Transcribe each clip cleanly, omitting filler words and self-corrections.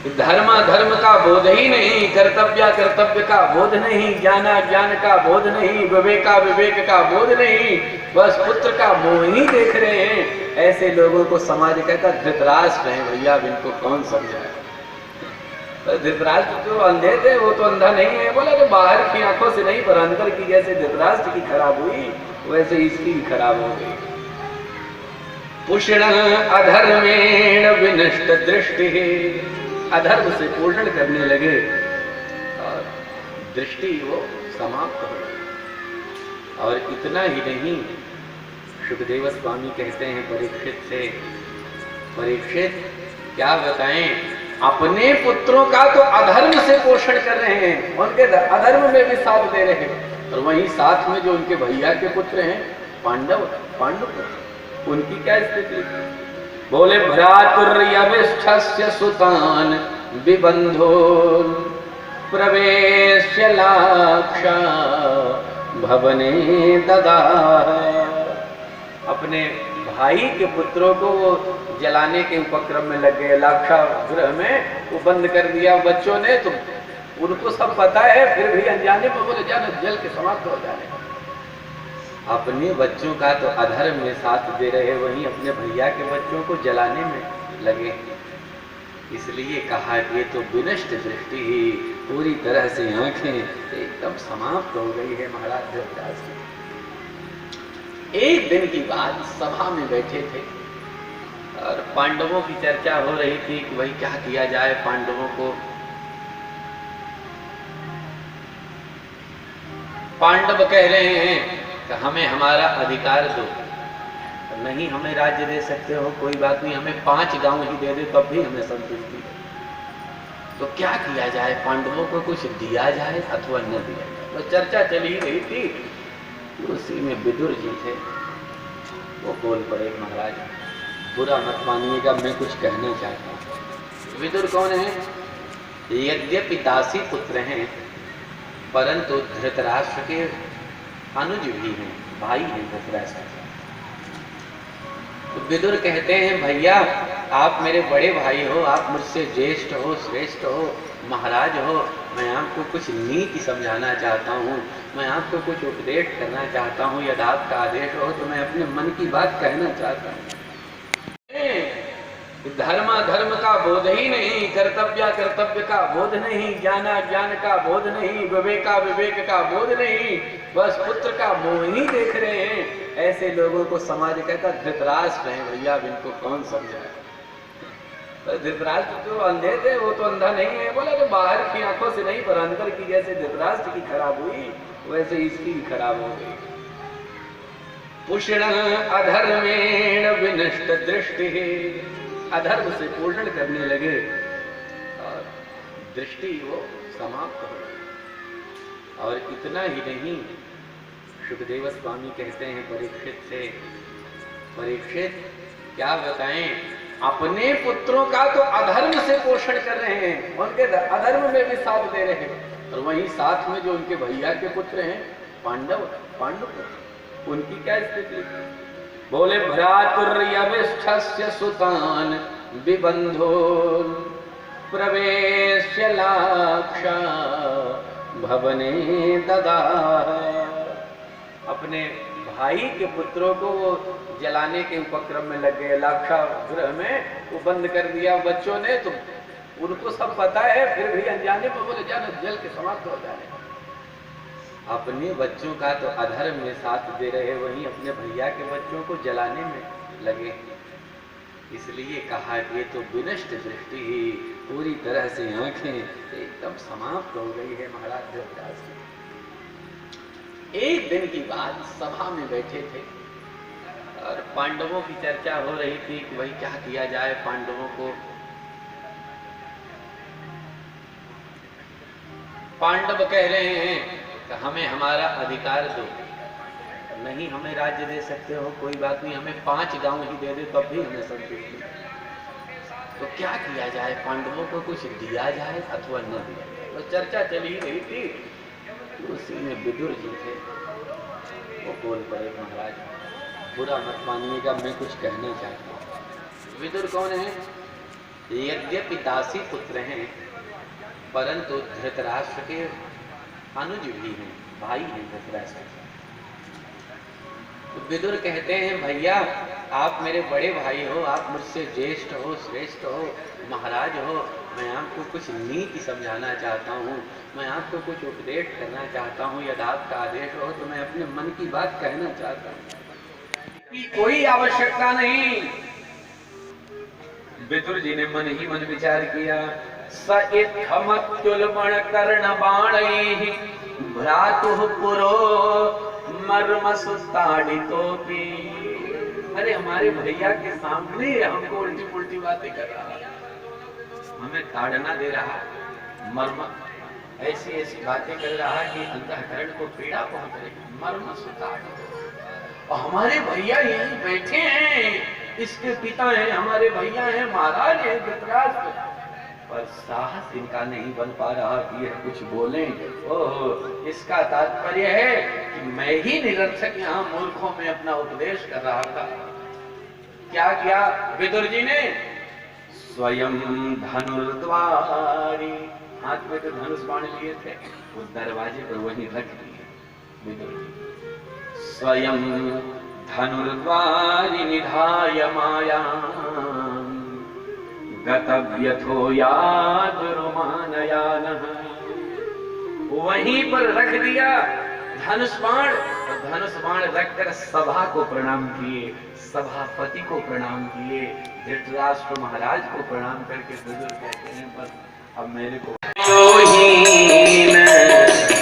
धर्म धर्म का बोध ही नहीं, कर्तव्य कर्तव्य का बोध नहीं, ज्ञान ज्ञान का बोध नहीं, विवेका विवेक का बोध नहीं, बस पुत्र का मोह ही देख रहे हैं। ऐसे लोगों को समाज कहता धृतराष्ट्र है भैया, अब इनको कौन समझाए। धृतराष्ट्र तो अंधे थे, वो तो अंधा नहीं है। बोला तो बाहर की आंखों से नहीं, पर अंदर की जैसे धृतराष्ट्र की खराब हुई वैसे इसकी भी खराब हो गई। पुष्ण अधर्मेण विनष्ट दृष्टि, अधर्म से पोषण करने लगे और दृष्टि वो समाप्त हो गई। और इतना ही नहीं, सुखदेव स्वामी कहते हैं परीक्षित से, परीक्षित क्या बताएं, अपने पुत्रों का तो अधर्म से पोषण कर रहे हैं, उनके अधर्म में भी साथ दे रहे हैं, और वहीं साथ में जो उनके भैया के पुत्र हैं पांडव पुत्र, उनकी क्या स्थिति। बोले भ्रातुर्यविष्ठस्य सुतान विबंधो प्रवेश्य लाक्षा भवने ददाह। अपने भाई के पुत्रों को जलाने के उपक्रम में लग गए, लाक्षा गृह में वो बंद कर दिया बच्चों ने। तो उनको सब पता है, फिर भी अनजाने में बोले जाना जल के समाप्त हो जाने। अपने बच्चों का तो अधर्म में साथ दे रहे, वहीं अपने भैया के बच्चों को जलाने में लगे। इसलिए कहा कि ये तो विनष्ट दृष्टि ही, पूरी तरह से आंखें एकदम समाप्त हो गई है महाराज धृतराज की। एक दिन की बात, सभा में बैठे थे और पांडवों की चर्चा हो रही थी कि भाई क्या किया जाए पांडवों को। पांडव कह रहे हैं कि हमें हमारा अधिकार दो, नहीं हमें राज्य दे सकते हो कोई बात नहीं, हमें 5 गांव ही दे दे तब भी हमें संतुष्टि है। तो क्या किया जाए, पांडवों को कुछ दिया जाए अथवा न दिया जाए। तो चर्चा चली रही थी, उसी में विदुर जी थे, वो बोल पड़े महाराज बुरा मत मानिएगा, मैं कुछ कहना चाहता हूँ। विदुर कौन है? यद्यपि दासी पुत्र हैं, परंतु धृतराष्ट्र के अनुज भी हैं, भाई हैं धृतराष्ट्र। तो विदुर कहते हैं भैया आप मेरे बड़े भाई हो, आप मुझसे ज्येष्ठ हो, श्रेष्ठ हो, महाराज हो, मैं आपको कुछ नीति समझाना चाहता हूँ, मैं आपको कुछ उपदेश करना चाहता हूँ, यदि आपका आदेश हो तो मैं अपने मन की बात कहना चाहता हूँ। धर्म धर्म का बोध ही नहीं, कर्तव्य कर्तव्य का बोध नहीं, ज्ञान ज्ञान का बोध नहीं, विवेका विवेक का बोध नहीं, बस पुत्र का मोह ही देख रहे हैं। ऐसे लोगों को समाज कहता धृतराष्ट्र है भैया, अब इनको कौन समझाए। धृतराष्ट्र तो अंधे थे, वो तो अंधा नहीं है। बोला तो बाहर की आंखों से नहीं, पर अंदर की जैसे धृतराष्ट्र की खराब हुई वैसे इसकी भी खराब हो गई। पुष्ण अधर्मेण विनष्ट दृष्टि, अधर्म से पोषण करने लगे और दृष्टि वो समाप्त हो गई। और इतना ही नहीं, सुखदेव स्वामी कहते हैं परीक्षित से, परीक्षित क्या बताएं, अपने पुत्रों का तो अधर्म से पोषण कर रहे हैं, उनके अधर्म में भी साथ दे रहे हैं, और वहीं साथ में जो उनके भैया के पुत्र हैं पांडव पुत्र, उनकी क्या स्थिति। बोले भ्रातुर्यविष्ठस्य सुतान विबंधो प्रवेश्य लाक्षा भवने ददाह। अपने भाई के पुत्रों को जलाने के उपक्रम में लग गए, लाक्षा गृह में वो बंद कर दिया बच्चों ने। तो उनको सब पता है, फिर भी अनजाने में बोले जाना जल के समाप्त हो जाने। अपने बच्चों का तो अधर्म में साथ दे रहे, वहीं अपने भैया के बच्चों को जलाने में लगे। इसलिए कहा कि ये तो विनष्ट दृष्टि ही, पूरी तरह से आंखें एकदम समाप्त हो गई है महाराज धृतराज की। एक दिन की बात, सभा में बैठे थे और पांडवों की चर्चा हो रही थी कि भाई क्या किया जाए पांडवों को। पांडव कह रहे हैं कि हमें हमारा अधिकार दो, नहीं हमें राज्य दे सकते हो कोई बात नहीं, हमें 5 गांव ही दे दे तब भी हमें संतुष्टि है। तो क्या किया जाए, पांडवों को कुछ दिया जाए अथवा न दिया जाए। तो चर्चा चली रही थी, उसी में विदुर जी थे, वो बोल पड़े महाराज बुरा मत मानिएगा, मैं कुछ कहना चाहता हूँ। विदुर कौन है? यद्यपि दासी पुत्र हैं, परंतु धृतराष्ट्र के अनुज भी हैं, भाई हैं धृतराष्ट्र। तो विदुर कहते हैं भैया आप मेरे बड़े भाई हो, आप मुझसे ज्येष्ठ हो, श्रेष्ठ हो, महाराज हो, मैं आपको कुछ नीति समझाना चाहता हूँ, मैं आपको कुछ उपदेश करना चाहता हूँ, यदि आपका आदेश हो तो मैं अपने मन की बात कहना चाहता हूँ कि कोई आवश्यकता नहीं। विदुर जी ने मन ही मन विचार किया। स इत्थमत्युल्बण कर्ण बाणैः भ्रातुः पुरो मर्म सुताड़ितोपि। अरे हमारे भैया के सामने हमको उल्टी पुल्टी बातें कर रहा है, हमें ताड़ना दे रहा है, मर्म ऐसी ऐसी बातें कर रहा है कि अंतःकरण को पीड़ा पहुंच रही। मर्म सुताड़ित, और हमारे भैया यहीं बैठे हैं, इसके पिता हैं, हमारे भैया हैं, महाराज हैं धृतराष्ट्र, पर साहस इनका नहीं बन पा रहा कि यह कुछ बोलें। ओहो, इसका तात्पर्य है कि मैं ही निरर्थक यहाँ मूर्खों में अपना उपदेश कर रहा था। क्या किया विदुर जी ने? स्वयं धनुर्द्वारी, हाथ में तो धनुष बाण लिए थे, उस दरवाजे पर वहीं रख दिए विदुर जी। स्वयं धनुर्द्वारि निधाय मायां गतव्यथो यादुरुमानयानः। वहीं पर रख दिया धनुष बाण, और धनुष बाण रखकर सभा को प्रणाम किए, सभापति को प्रणाम किए, धृतराष्ट्र महाराज को प्रणाम करके विदुर कहते हैं बस अब मेरे को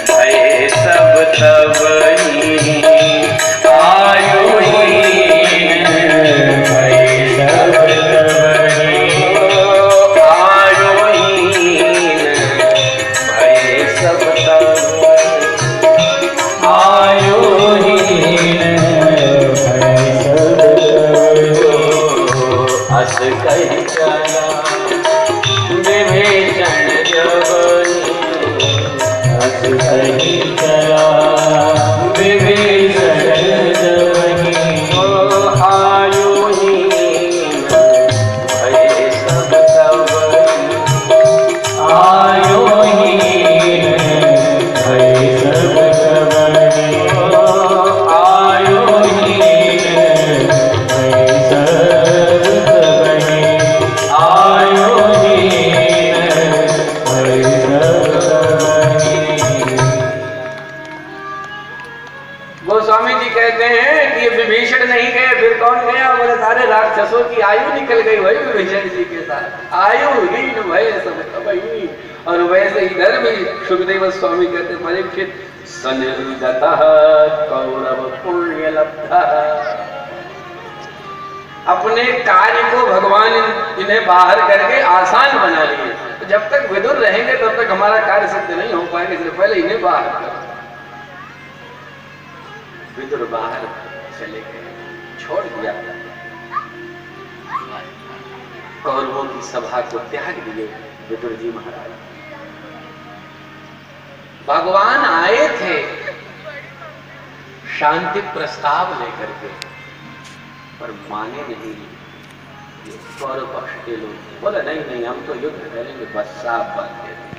भय सब तब राक्षसों की आयु निकल गई वही विभीषण जी के साथ, आयुहीन भय सब वही। और वैसे इधर भी सुखदेव स्वामी कहते परीक्षित सनिर्गतः कौरव पुण्य लब्धः। अपने कार्य को भगवान इन्हें बाहर करके आसान बना लिए। तो जब तक विदुर रहेंगे तब तक हमारा कार्य सिद्ध नहीं हो पाएगा, इसलिए पहले इन्हें बाहर करो। विदुर बाहर चले गए, छोड़ दिया, कौरवों की सभा को त्याग दिए विदुर जी महाराज। भगवान आए थे शांति प्रस्ताव लेकर के, पर माने नहीं कौरव पक्ष के लोग। बोले नहीं नहीं हम तो युद्ध करेंगे, बस साफ बात है।